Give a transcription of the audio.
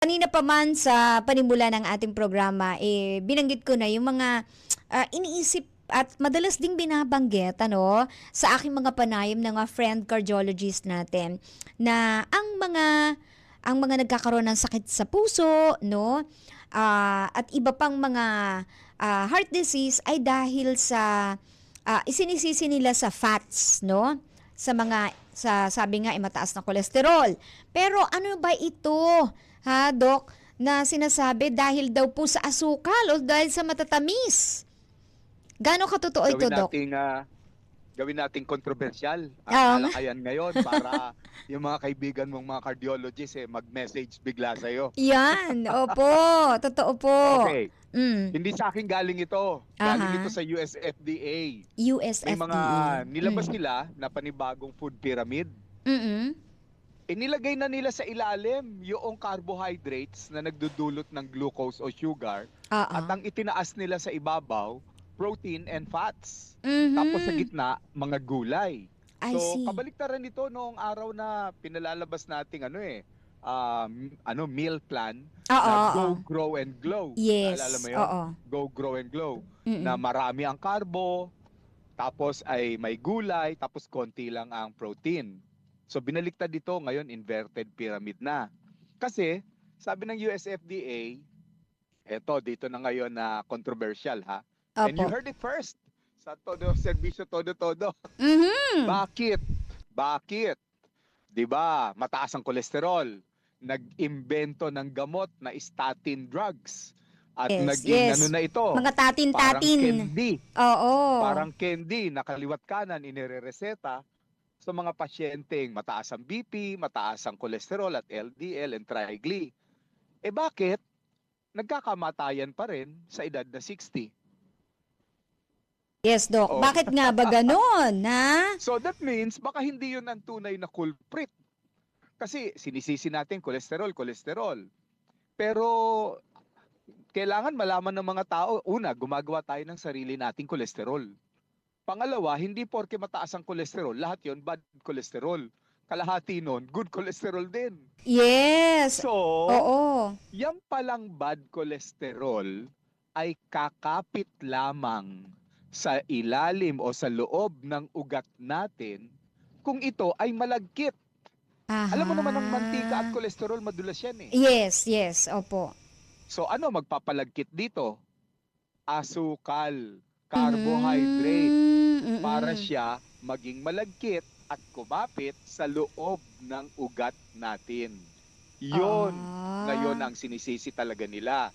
Kanina pa man sa panimula ng ating programa, binanggit ko na yung mga iniisip at madalas ding binabanggit sa aking mga panayam ng mga friend cardiologist natin na ang mga nagkakaroon ng sakit sa puso, no? At iba pang mga heart disease ay dahil sa isinisisi nila sa fats, no? Sabi nga mataas na kolesterol. Pero ano ba ito? Ha, Dok, na sinasabi dahil daw po sa asukal o dahil sa matatamis. Gaano katotoo ito, Gawin Dok? nating gawin nating kontrobersyal ang Oo nga. talakayan ngayon para yung mga kaibigan mong mga cardiologist mag-message bigla sa iyo. Yan, opo. Totoo po. Okay, Mm. hindi sa akin galing ito. Galing ito Aha. sa US FDA. May mga USFDA. nilabas nila na panibagong food pyramid. Mm. Inilagay na nila sa ilalim yung carbohydrates na nagdudulot ng glucose o sugar Oo. at ang itinaas nila sa ibabaw, protein and fats. Tapos sa Mhm. gitna, mga gulay. I So, see. kabaliktaran nito noong araw na pinalalabas nating meal plan Oo, na oo. Go, Grow and Glow. Naalala Yes, mo yon? oo. Go, Grow and Glow. Na Mm. marami ang carbo, tapos ay may gulay, tapos konti lang ang protein. So binaliktad dito ngayon inverted pyramid na. Kasi sabi ng US FDA, eto dito na ngayon na controversial ha. And you Opo. heard it first sa Todo Serbisyo Todo-Todo. Mhm. Bakit? Bakit? 'Di ba? Mataas ang kolesterol. Nag-imbento ng gamot na statin drugs. At Yes, naging yes. ano na ito, Mga parang tatin-tatin. candy. Oo. Parang candy na kaliwat kanan inirereseta sa mga pasyenteng mataas ang BP, mataas ang kolesterol at LDL and trigly. Bakit? Nagkakamatayan pa rin sa edad na 60. Yes, Dok. Oh. Bakit nga ba gano'n, ha? So that means baka hindi yun ang tunay na culprit. Kasi sinisisi natin kolesterol, kolesterol. Pero kailangan malaman ng mga tao, una, gumagawa tayo ng sarili nating kolesterol. Pangalawa, hindi porke mataas ang kolesterol, lahat yon bad kolesterol. Kalahati nun, good kolesterol din. Yes. So, Oo. yan palang bad kolesterol ay kakapit lamang sa ilalim o sa loob ng ugat natin kung ito ay malagkit. Alam mo naman ang mantika at Aha. kolesterol madulas yan eh. Yes, yes. Opo. So ano magpapalagkit dito? Asukal, carbohydrate, Mhm. para Mm. siya maging malagkit at kumapit sa loob ng ugat natin. Yon ngayon Ah. ang sinisisi talaga nila.